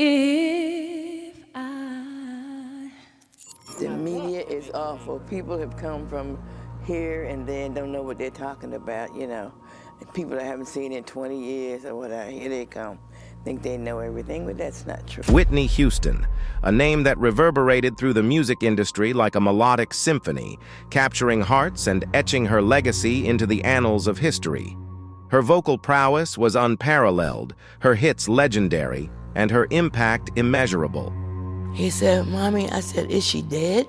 If I The media is awful. People have come from here and then don't know what they're talking about, you know. And people that haven't seen in 20 years or whatever, here they come. Think they know everything, but that's not true. Whitney Houston, a name that reverberated through the music industry like a melodic symphony, capturing hearts and etching her legacy into the annals of history. Her vocal prowess was unparalleled, her hits legendary, and her impact immeasurable. He said, Mommy, I said, is she dead?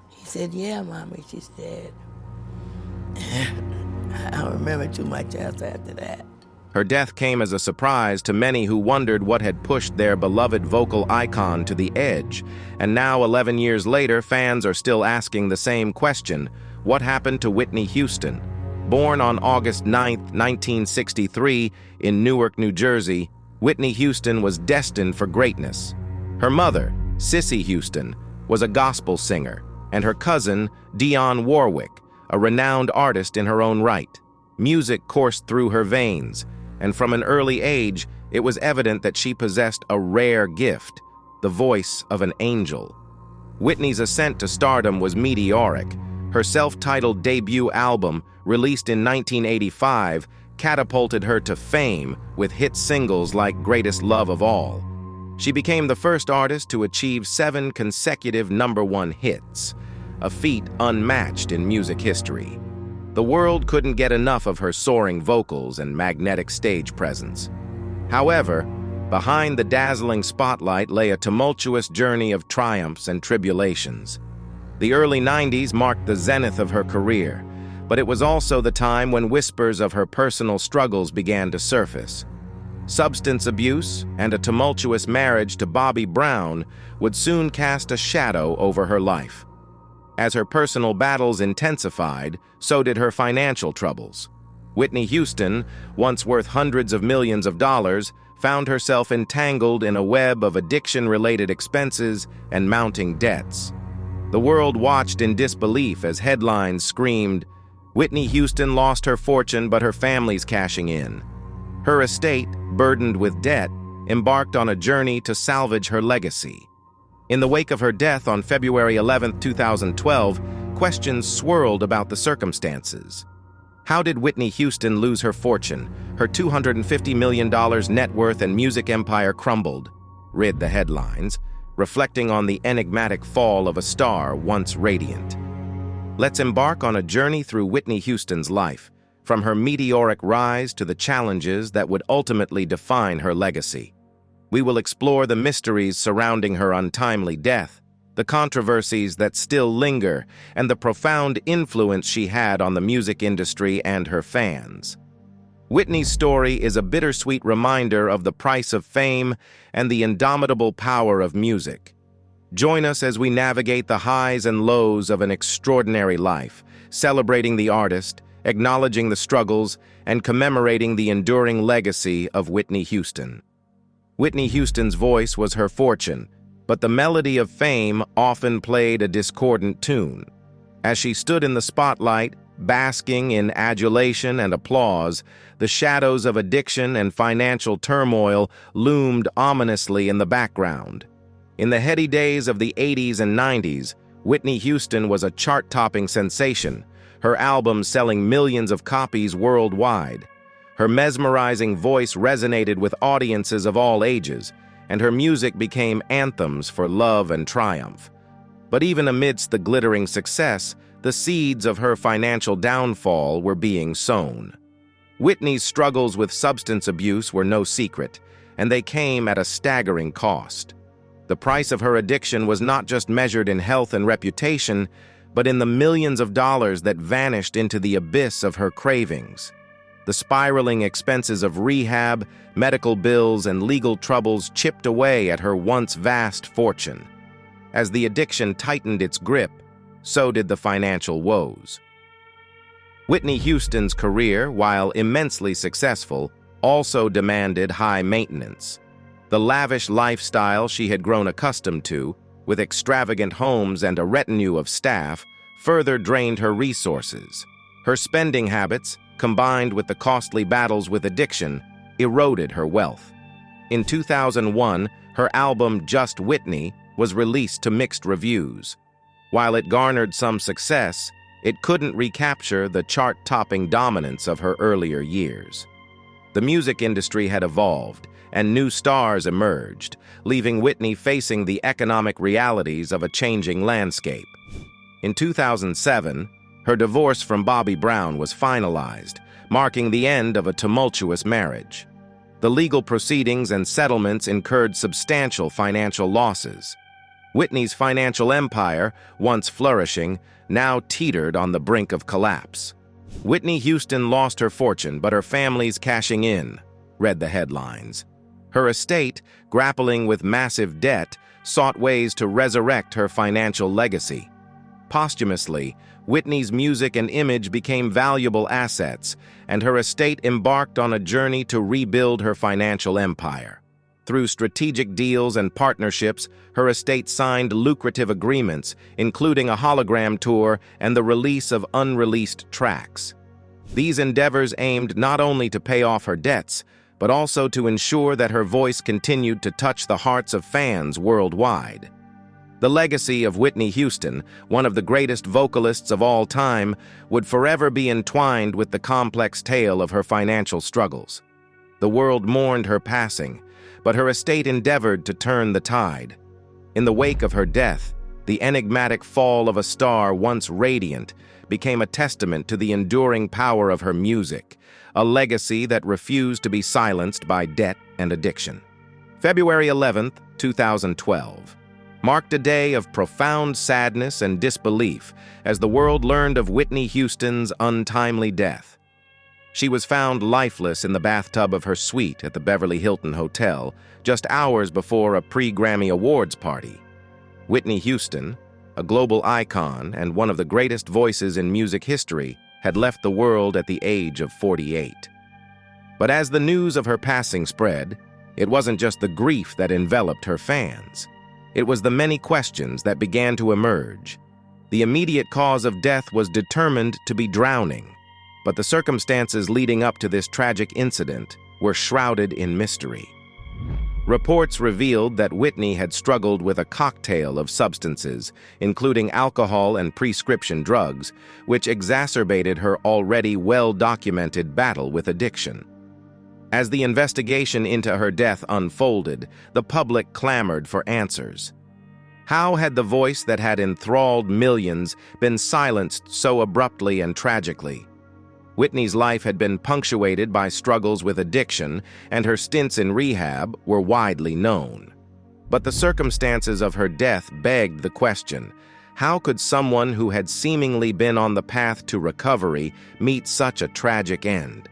He said, yeah, Mommy, she's dead. I don't remember too much else after that. Her death came as a surprise to many who wondered what had pushed their beloved vocal icon to the edge. And now, 11 years later, fans are still asking the same question: what happened to Whitney Houston? Born on August 9, 1963, in Newark, New Jersey, Whitney Houston was destined for greatness. Her mother, Cissy Houston, was a gospel singer, and her cousin, Dionne Warwick, a renowned artist in her own right. Music coursed through her veins, and from an early age, it was evident that she possessed a rare gift, the voice of an angel. Whitney's ascent to stardom was meteoric. Her self-titled debut album, released in 1985, catapulted her to fame with hit singles like Greatest Love of All. She became the first artist to achieve 7 consecutive #1 hits, a feat unmatched in music history. The world couldn't get enough of her soaring vocals and magnetic stage presence. However, behind the dazzling spotlight lay a tumultuous journey of triumphs and tribulations. The early 90s marked the zenith of her career, but it was also the time when whispers of her personal struggles began to surface. Substance abuse and a tumultuous marriage to Bobby Brown would soon cast a shadow over her life. As her personal battles intensified, so did her financial troubles. Whitney Houston, once worth hundreds of millions of dollars, found herself entangled in a web of addiction-related expenses and mounting debts. The world watched in disbelief as headlines screamed, "Whitney Houston lost her fortune, but her family's cashing in." Her estate, burdened with debt, embarked on a journey to salvage her legacy. In the wake of her death on February 11, 2012, questions swirled about the circumstances. How did Whitney Houston lose her fortune? Her $250 million net worth and music empire crumbled, read the headlines, reflecting on the enigmatic fall of a star once radiant. Let's embark on a journey through Whitney Houston's life, from her meteoric rise to the challenges that would ultimately define her legacy. We will explore the mysteries surrounding her untimely death, the controversies that still linger, and the profound influence she had on the music industry and her fans. Whitney's story is a bittersweet reminder of the price of fame and the indomitable power of music. Join us as we navigate the highs and lows of an extraordinary life, celebrating the artist, acknowledging the struggles, and commemorating the enduring legacy of Whitney Houston. Whitney Houston's voice was her fortune, but the melody of fame often played a discordant tune. As she stood in the spotlight, basking in adulation and applause, the shadows of addiction and financial turmoil loomed ominously in the background. In the heady days of the 80s and 90s, Whitney Houston was a chart-topping sensation, her albums selling millions of copies worldwide. Her mesmerizing voice resonated with audiences of all ages, and her music became anthems for love and triumph. But even amidst the glittering success, the seeds of her financial downfall were being sown. Whitney's struggles with substance abuse were no secret, and they came at a staggering cost. The price of her addiction was not just measured in health and reputation, but in the millions of dollars that vanished into the abyss of her cravings. The spiraling expenses of rehab, medical bills, and legal troubles chipped away at her once vast fortune. As the addiction tightened its grip, so did the financial woes. Whitney Houston's career, while immensely successful, also demanded high maintenance. The lavish lifestyle she had grown accustomed to, with extravagant homes and a retinue of staff, further drained her resources. Her spending habits, combined with the costly battles with addiction, eroded her wealth. In 2001, her album Just Whitney was released to mixed reviews. While it garnered some success, it couldn't recapture the chart-topping dominance of her earlier years. The music industry had evolved, and new stars emerged, leaving Whitney facing the economic realities of a changing landscape. In 2007, her divorce from Bobby Brown was finalized, marking the end of a tumultuous marriage. The legal proceedings and settlements incurred substantial financial losses. Whitney's financial empire, once flourishing, now teetered on the brink of collapse. "Whitney Houston lost her fortune, but her family's cashing in," read the headlines. Her estate, grappling with massive debt, sought ways to resurrect her financial legacy. Posthumously, Whitney's music and image became valuable assets, and her estate embarked on a journey to rebuild her financial empire. Through strategic deals and partnerships, her estate signed lucrative agreements, including a hologram tour and the release of unreleased tracks. These endeavors aimed not only to pay off her debts, but also to ensure that her voice continued to touch the hearts of fans worldwide. The legacy of Whitney Houston, one of the greatest vocalists of all time, would forever be entwined with the complex tale of her financial struggles. The world mourned her passing, but her estate endeavored to turn the tide. In the wake of her death, the enigmatic fall of a star once radiant became a testament to the enduring power of her music, a legacy that refused to be silenced by debt and addiction. February 11th, 2012. Marked a day of profound sadness and disbelief as the world learned of Whitney Houston's untimely death. She was found lifeless in the bathtub of her suite at the Beverly Hilton Hotel just hours before a pre-Grammy Awards party. Whitney Houston, a global icon and one of the greatest voices in music history, had left the world at the age of 48. But as the news of her passing spread, it wasn't just the grief that enveloped her fans. It was the many questions that began to emerge. The immediate cause of death was determined to be drowning, but the circumstances leading up to this tragic incident were shrouded in mystery. Reports revealed that Whitney had struggled with a cocktail of substances, including alcohol and prescription drugs, which exacerbated her already well-documented battle with addiction. As the investigation into her death unfolded, the public clamored for answers. How had the voice that had enthralled millions been silenced so abruptly and tragically? Whitney's life had been punctuated by struggles with addiction, and her stints in rehab were widely known. But the circumstances of her death begged the question: how could someone who had seemingly been on the path to recovery meet such a tragic end?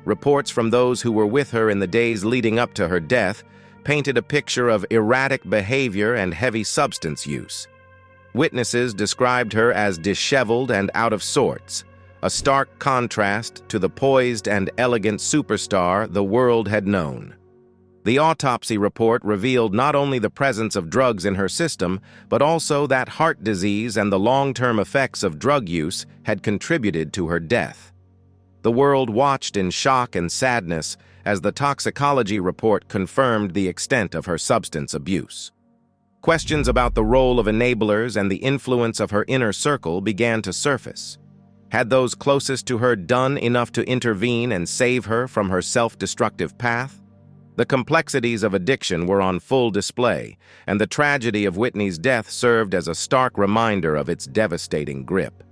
Reports from those who were with her in the days leading up to her death painted a picture of erratic behavior and heavy substance use. Witnesses described her as disheveled and out of sorts, a stark contrast to the poised and elegant superstar the world had known. The autopsy report revealed not only the presence of drugs in her system, but also that heart disease and the long-term effects of drug use had contributed to her death. The world watched in shock and sadness as the toxicology report confirmed the extent of her substance abuse. Questions about the role of enablers and the influence of her inner circle began to surface. Had those closest to her done enough to intervene and save her from her self-destructive path? The complexities of addiction were on full display, and the tragedy of Whitney's death served as a stark reminder of its devastating grip.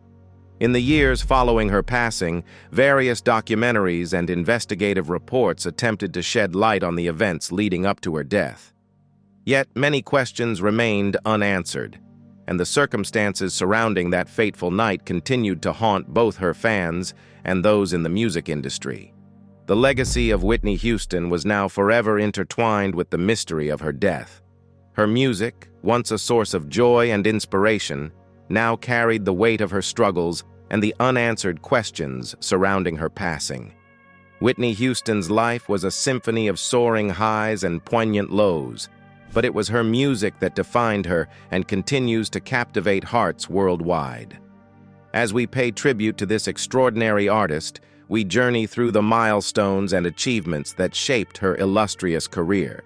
In the years following her passing, various documentaries and investigative reports attempted to shed light on the events leading up to her death. Yet many questions remained unanswered, and the circumstances surrounding that fateful night continued to haunt both her fans and those in the music industry. The legacy of Whitney Houston was now forever intertwined with the mystery of her death. Her music, once a source of joy and inspiration, now carried the weight of her struggles and the unanswered questions surrounding her passing. Whitney Houston's life was a symphony of soaring highs and poignant lows, but it was her music that defined her and continues to captivate hearts worldwide. As we pay tribute to this extraordinary artist, we journey through the milestones and achievements that shaped her illustrious career.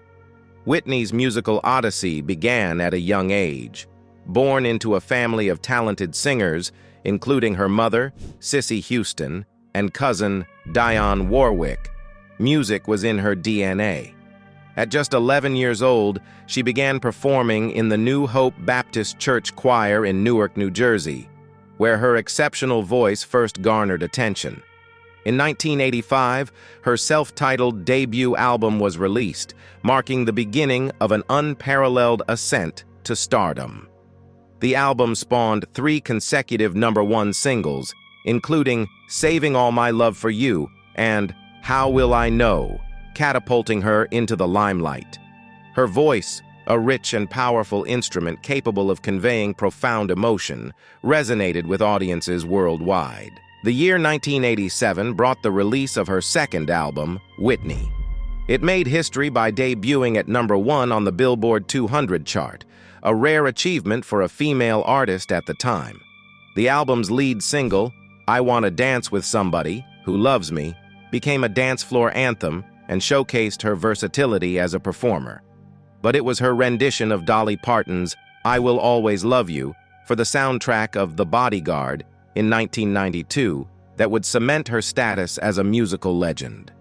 Whitney's musical odyssey began at a young age. Born into a family of talented singers, including her mother, Cissy Houston, and cousin, Dionne Warwick, music was in her DNA. At just 11 years old, she began performing in the New Hope Baptist Church Choir in Newark, New Jersey, where her exceptional voice first garnered attention. In 1985, her self-titled debut album was released, marking the beginning of an unparalleled ascent to stardom. The album spawned 3 consecutive #1 singles, including Saving All My Love for You and How Will I Know, catapulting her into the limelight. Her voice, a rich and powerful instrument capable of conveying profound emotion, resonated with audiences worldwide. The year 1987 brought the release of her second album, Whitney. It made history by debuting at #1 on the Billboard 200 chart, a rare achievement for a female artist at the time. The album's lead single, I Wanna Dance with Somebody Who Loves Me, became a dance floor anthem and showcased her versatility as a performer. But it was her rendition of Dolly Parton's I Will Always Love You for the soundtrack of The Bodyguard in 1992 that would cement her status as a musical legend.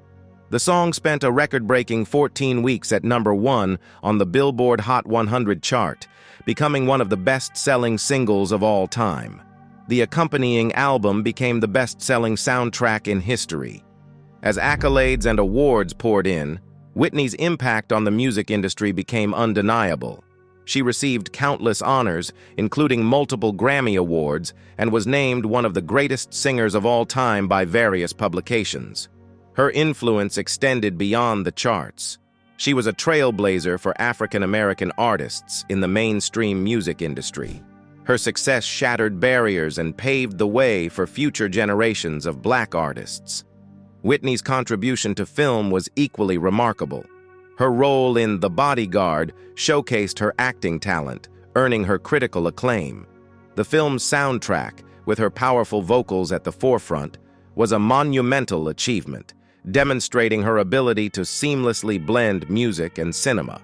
The song spent a record-breaking 14 weeks at #1 on the Billboard Hot 100 chart, becoming one of the best-selling singles of all time. The accompanying album became the best-selling soundtrack in history. As accolades and awards poured in, Whitney's impact on the music industry became undeniable. She received countless honors, including multiple Grammy Awards, and was named one of the greatest singers of all time by various publications. Her influence extended beyond the charts. She was a trailblazer for African-American artists in the mainstream music industry. Her success shattered barriers and paved the way for future generations of Black artists. Whitney's contribution to film was equally remarkable. Her role in The Bodyguard showcased her acting talent, earning her critical acclaim. The film's soundtrack, with her powerful vocals at the forefront, was a monumental achievement, demonstrating her ability to seamlessly blend music and cinema.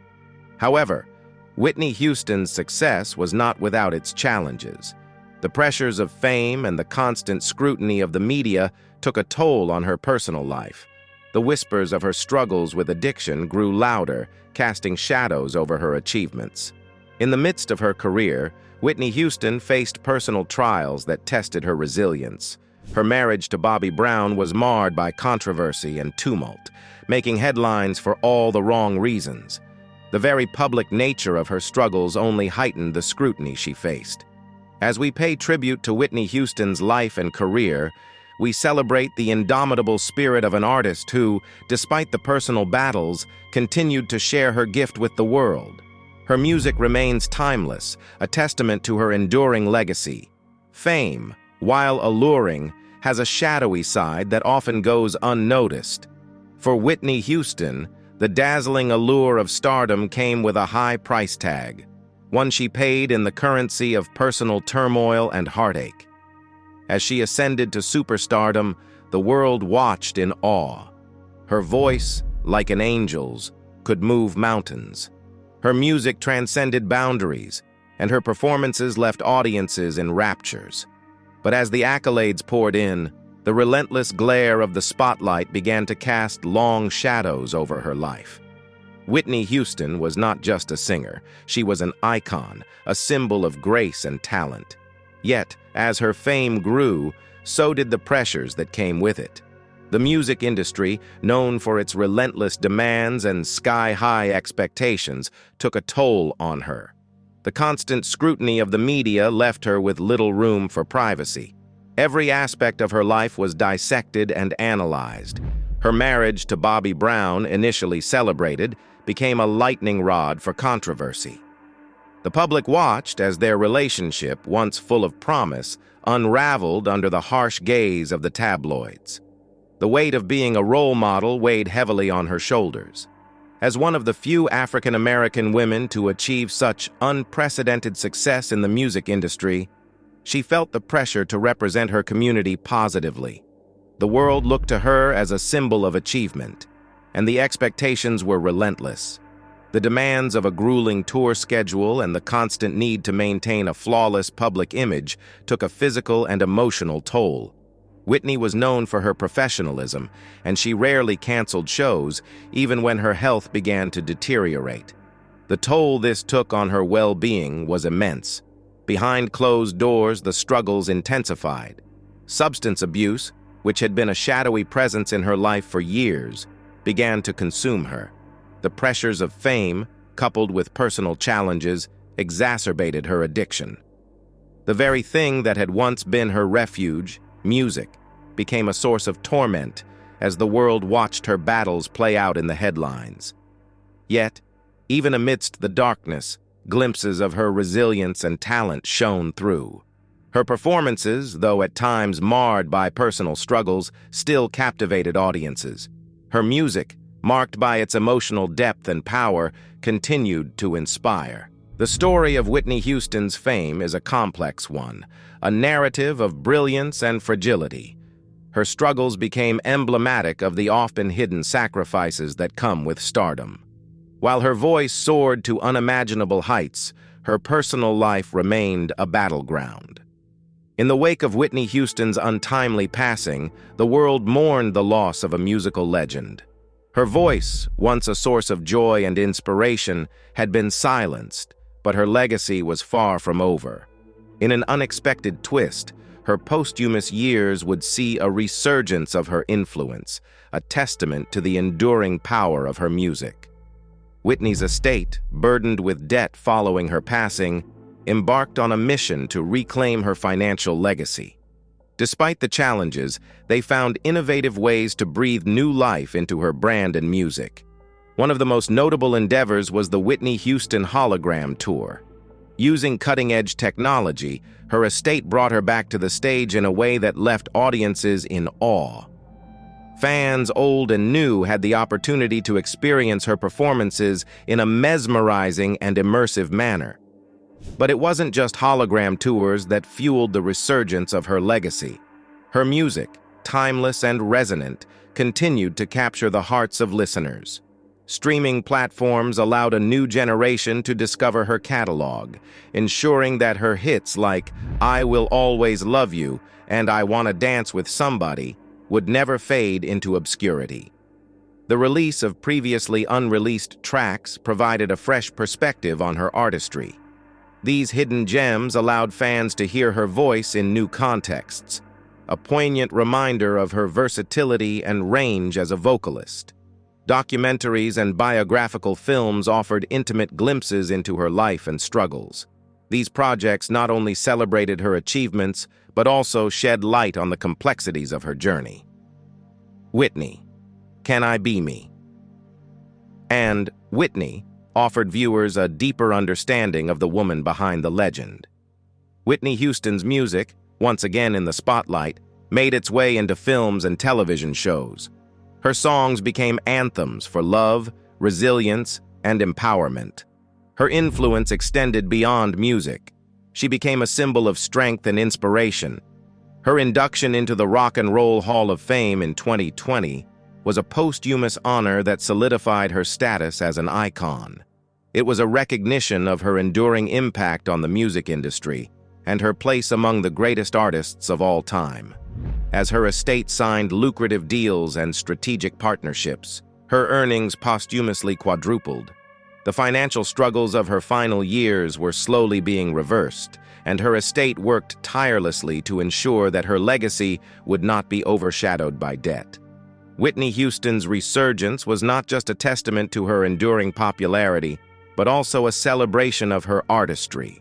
However, Whitney Houston's success was not without its challenges. The pressures of fame and the constant scrutiny of the media took a toll on her personal life. The whispers of her struggles with addiction grew louder, casting shadows over her achievements. In the midst of her career, Whitney Houston faced personal trials that tested her resilience. Her marriage to Bobby Brown was marred by controversy and tumult, making headlines for all the wrong reasons. The very public nature of her struggles only heightened the scrutiny she faced. As we pay tribute to Whitney Houston's life and career, we celebrate the indomitable spirit of an artist who, despite the personal battles, continued to share her gift with the world. Her music remains timeless, a testament to her enduring legacy. Fame, while alluring, has a shadowy side that often goes unnoticed. For Whitney Houston, the dazzling allure of stardom came with a high price tag, one she paid in the currency of personal turmoil and heartache. As she ascended to superstardom, the world watched in awe. Her voice, like an angel's, could move mountains. Her music transcended boundaries, and her performances left audiences in raptures. But as the accolades poured in, the relentless glare of the spotlight began to cast long shadows over her life. Whitney Houston was not just a singer, she was an icon, a symbol of grace and talent. Yet, as her fame grew, so did the pressures that came with it. The music industry, known for its relentless demands and sky-high expectations, took a toll on her. The constant scrutiny of the media left her with little room for privacy. Every aspect of her life was dissected and analyzed. Her marriage to Bobby Brown, initially celebrated, became a lightning rod for controversy. The public watched as their relationship, once full of promise, unraveled under the harsh gaze of the tabloids. The weight of being a role model weighed heavily on her shoulders. As one of the few African-American women to achieve such unprecedented success in the music industry, she felt the pressure to represent her community positively. The world looked to her as a symbol of achievement, and the expectations were relentless. The demands of a grueling tour schedule and the constant need to maintain a flawless public image took a physical and emotional toll. Whitney was known for her professionalism, and she rarely canceled shows, even when her health began to deteriorate. The toll this took on her well-being was immense. Behind closed doors, the struggles intensified. Substance abuse, which had been a shadowy presence in her life for years, began to consume her. The pressures of fame, coupled with personal challenges, exacerbated her addiction. The very thing that had once been her refuge, music, became a source of torment as the world watched her battles play out in the headlines. Yet, even amidst the darkness, glimpses of her resilience and talent shone through. Her performances, though at times marred by personal struggles, still captivated audiences. Her music, marked by its emotional depth and power, continued to inspire. The story of Whitney Houston's fame is a complex one, a narrative of brilliance and fragility. Her struggles became emblematic of the often hidden sacrifices that come with stardom. While her voice soared to unimaginable heights, her personal life remained a battleground. In the wake of Whitney Houston's untimely passing, the world mourned the loss of a musical legend. Her voice, once a source of joy and inspiration, had been silenced, but her legacy was far from over. In an unexpected twist, her posthumous years would see a resurgence of her influence, a testament to the enduring power of her music. Whitney's estate, burdened with debt following her passing, embarked on a mission to reclaim her financial legacy. Despite the challenges, they found innovative ways to breathe new life into her brand and music. One of the most notable endeavors was the Whitney Houston Hologram Tour. Using cutting-edge technology, her estate brought her back to the stage in a way that left audiences in awe. Fans, old and new, had the opportunity to experience her performances in a mesmerizing and immersive manner. But it wasn't just hologram tours that fueled the resurgence of her legacy. Her music, timeless and resonant, continued to capture the hearts of listeners. Streaming platforms allowed a new generation to discover her catalog, ensuring that her hits like "I Will Always Love You" and "I Wanna Dance with Somebody" would never fade into obscurity. The release of previously unreleased tracks provided a fresh perspective on her artistry. These hidden gems allowed fans to hear her voice in new contexts, a poignant reminder of her versatility and range as a vocalist. Documentaries and biographical films offered intimate glimpses into her life and struggles. These projects not only celebrated her achievements, but also shed light on the complexities of her journey. Whitney, Can I Be Me? And Whitney offered viewers a deeper understanding of the woman behind the legend. Whitney Houston's music, once again in the spotlight, made its way into films and television shows. Her songs became anthems for love, resilience, and empowerment. Her influence extended beyond music. She became a symbol of strength and inspiration. Her induction into the Rock and Roll Hall of Fame in 2020 was a posthumous honor that solidified her status as an icon. It was a recognition of her enduring impact on the music industry and her place among the greatest artists of all time. As her estate signed lucrative deals and strategic partnerships, her earnings posthumously quadrupled. The financial struggles of her final years were slowly being reversed, and her estate worked tirelessly to ensure that her legacy would not be overshadowed by debt. Whitney Houston's resurgence was not just a testament to her enduring popularity, but also a celebration of her artistry.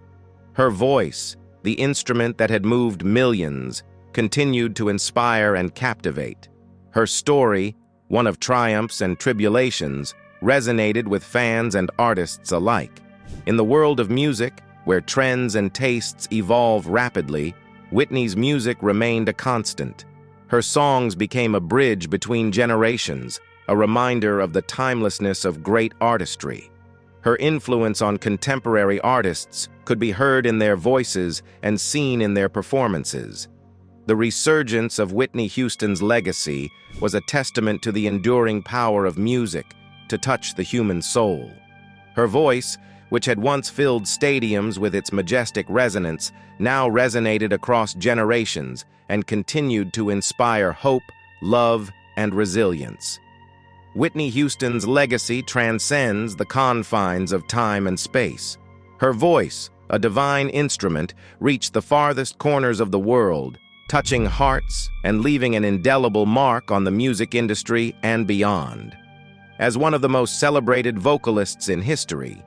Her voice, the instrument that had moved millions, continued to inspire and captivate. Her story, one of triumphs and tribulations, resonated with fans and artists alike. In the world of music, where trends and tastes evolve rapidly, Whitney's music remained a constant. Her songs became a bridge between generations, a reminder of the timelessness of great artistry. Her influence on contemporary artists could be heard in their voices and seen in their performances. The resurgence of Whitney Houston's legacy was a testament to the enduring power of music to touch the human soul. Her voice, which had once filled stadiums with its majestic resonance, now resonated across generations and continued to inspire hope, love, and resilience. Whitney Houston's legacy transcends the confines of time and space. Her voice, a divine instrument, reached the farthest corners of the world, touching hearts and leaving an indelible mark on the music industry and beyond. As one of the most celebrated vocalists in history,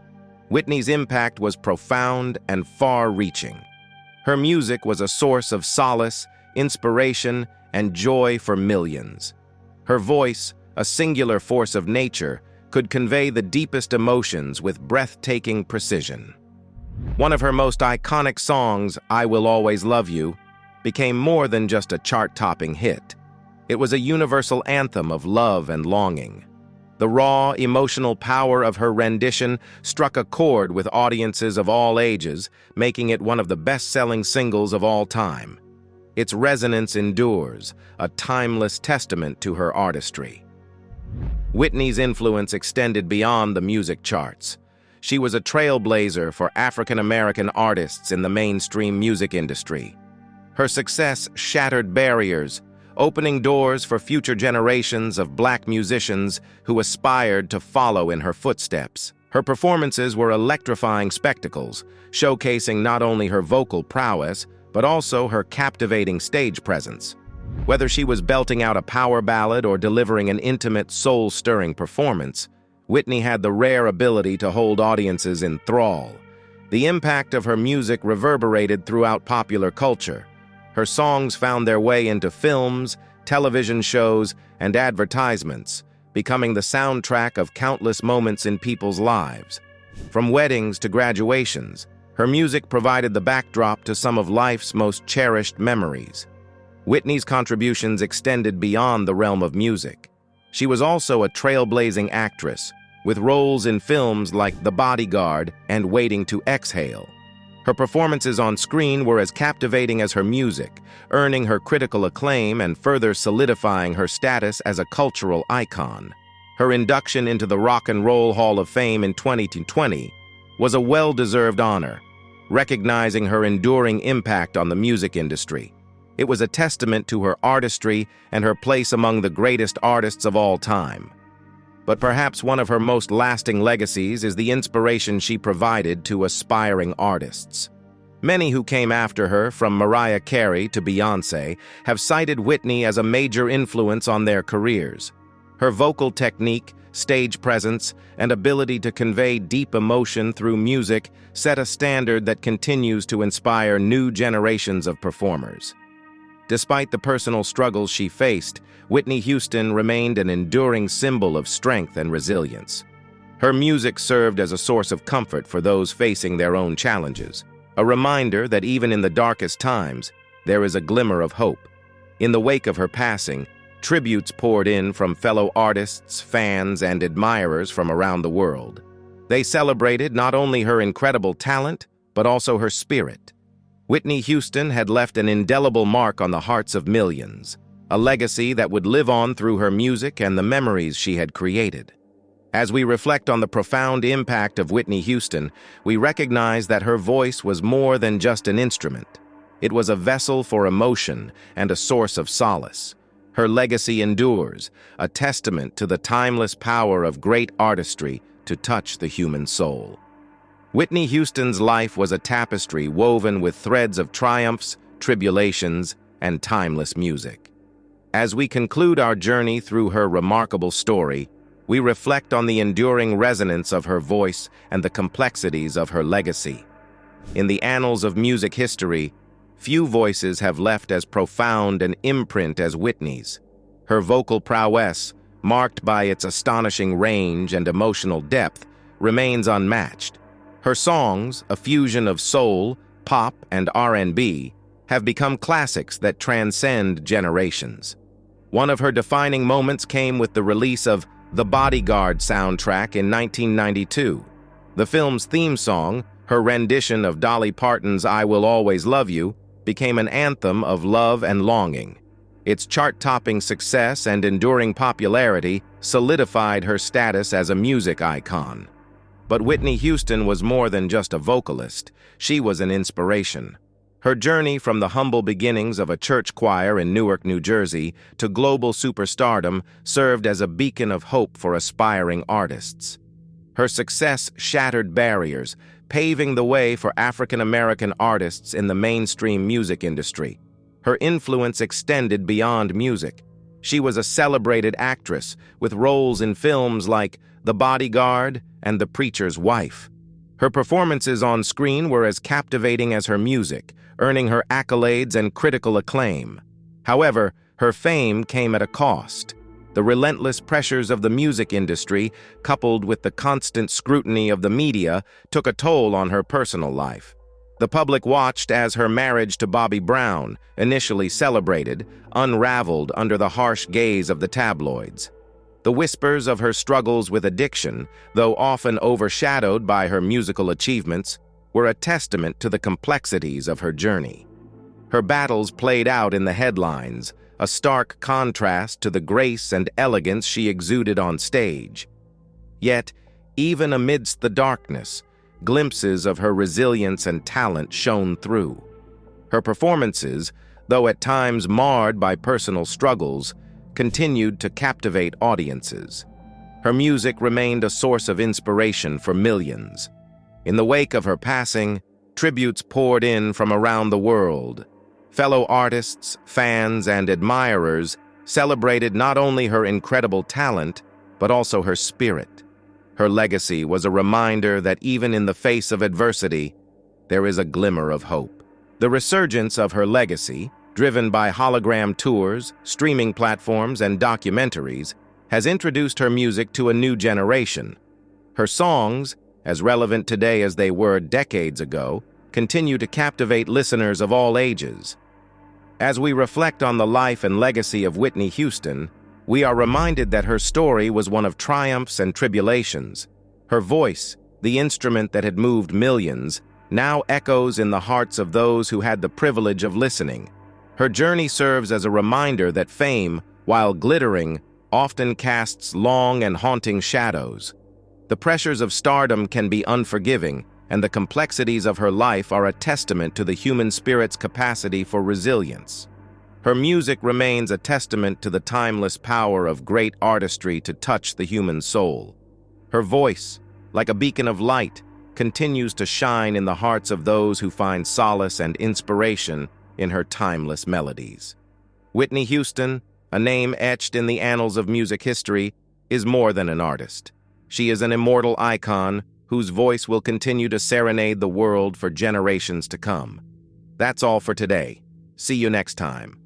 Whitney's impact was profound and far-reaching. Her music was a source of solace, inspiration, and joy for millions. Her voice, a singular force of nature, could convey the deepest emotions with breathtaking precision. One of her most iconic songs, "I Will Always Love You," became more than just a chart-topping hit. It was a universal anthem of love and longing. The raw, emotional power of her rendition struck a chord with audiences of all ages, making it one of the best-selling singles of all time. Its resonance endures, a timeless testament to her artistry. Whitney's influence extended beyond the music charts. She was a trailblazer for African-American artists in the mainstream music industry. Her success shattered barriers, opening doors for future generations of Black musicians who aspired to follow in her footsteps. Her performances were electrifying spectacles, showcasing not only her vocal prowess, but also her captivating stage presence. Whether she was belting out a power ballad or delivering an intimate, soul-stirring performance, Whitney had the rare ability to hold audiences in thrall. The impact of her music reverberated throughout popular culture. Her songs found their way into films, television shows, and advertisements, becoming the soundtrack of countless moments in people's lives. From weddings to graduations, her music provided the backdrop to some of life's most cherished memories. Whitney's contributions extended beyond the realm of music. She was also a trailblazing actress, with roles in films like The Bodyguard and Waiting to Exhale. Her performances on screen were as captivating as her music, earning her critical acclaim and further solidifying her status as a cultural icon. Her induction into the Rock and Roll Hall of Fame in 2020 was a well-deserved honor, recognizing her enduring impact on the music industry. It was a testament to her artistry and her place among the greatest artists of all time. But perhaps one of her most lasting legacies is the inspiration she provided to aspiring artists. Many who came after her, from Mariah Carey to Beyoncé, have cited Whitney as a major influence on their careers. Her vocal technique, stage presence, and ability to convey deep emotion through music set a standard that continues to inspire new generations of performers. Despite the personal struggles she faced, Whitney Houston remained an enduring symbol of strength and resilience. Her music served as a source of comfort for those facing their own challenges, a reminder that even in the darkest times, there is a glimmer of hope. In the wake of her passing, tributes poured in from fellow artists, fans, and admirers from around the world. They celebrated not only her incredible talent, but also her spirit. Whitney Houston had left an indelible mark on the hearts of millions, a legacy that would live on through her music and the memories she had created. As we reflect on the profound impact of Whitney Houston, we recognize that her voice was more than just an instrument. It was a vessel for emotion and a source of solace. Her legacy endures, a testament to the timeless power of great artistry to touch the human soul. Whitney Houston's life was a tapestry woven with threads of triumphs, tribulations, and timeless music. As we conclude our journey through her remarkable story, we reflect on the enduring resonance of her voice and the complexities of her legacy. In the annals of music history, few voices have left as profound an imprint as Whitney's. Her vocal prowess, marked by its astonishing range and emotional depth, remains unmatched. Her songs, a fusion of soul, pop, and R&B, have become classics that transcend generations. One of her defining moments came with the release of The Bodyguard soundtrack in 1992. The film's theme song, her rendition of Dolly Parton's "I Will Always Love You," became an anthem of love and longing. Its chart-topping success and enduring popularity solidified her status as a music icon. But Whitney Houston was more than just a vocalist. She was an inspiration. Her journey from the humble beginnings of a church choir in Newark, New Jersey, to global superstardom served as a beacon of hope for aspiring artists. Her success shattered barriers, paving the way for African-American artists in the mainstream music industry. Her influence extended beyond music. She was a celebrated actress, with roles in films like The Bodyguard and The Preacher's Wife. Her performances on screen were as captivating as her music, earning her accolades and critical acclaim. However, her fame came at a cost. The relentless pressures of the music industry, coupled with the constant scrutiny of the media, took a toll on her personal life. The public watched as her marriage to Bobby Brown, initially celebrated, unraveled under the harsh gaze of the tabloids. The whispers of her struggles with addiction, though often overshadowed by her musical achievements, were a testament to the complexities of her journey. Her battles played out in the headlines, a stark contrast to the grace and elegance she exuded on stage. Yet, even amidst the darkness, glimpses of her resilience and talent shone through. Her performances, though at times marred by personal struggles, continued to captivate audiences. Her music remained a source of inspiration for millions. In the wake of her passing, tributes poured in from around the world. Fellow artists, fans, and admirers celebrated not only her incredible talent, but also her spirit. Her legacy was a reminder that even in the face of adversity, there is a glimmer of hope. The resurgence of her legacy, driven by hologram tours, streaming platforms, and documentaries, has introduced her music to a new generation. Her songs, as relevant today as they were decades ago, continue to captivate listeners of all ages. As we reflect on the life and legacy of Whitney Houston, we are reminded that her story was one of triumphs and tribulations. Her voice, the instrument that had moved millions, now echoes in the hearts of those who had the privilege of listening. Her journey serves as a reminder that fame, while glittering, often casts long and haunting shadows. The pressures of stardom can be unforgiving, and the complexities of her life are a testament to the human spirit's capacity for resilience. Her music remains a testament to the timeless power of great artistry to touch the human soul. Her voice, like a beacon of light, continues to shine in the hearts of those who find solace and inspiration in her timeless melodies. Whitney Houston, a name etched in the annals of music history, is more than an artist. She is an immortal icon whose voice will continue to serenade the world for generations to come. That's all for today. See you next time.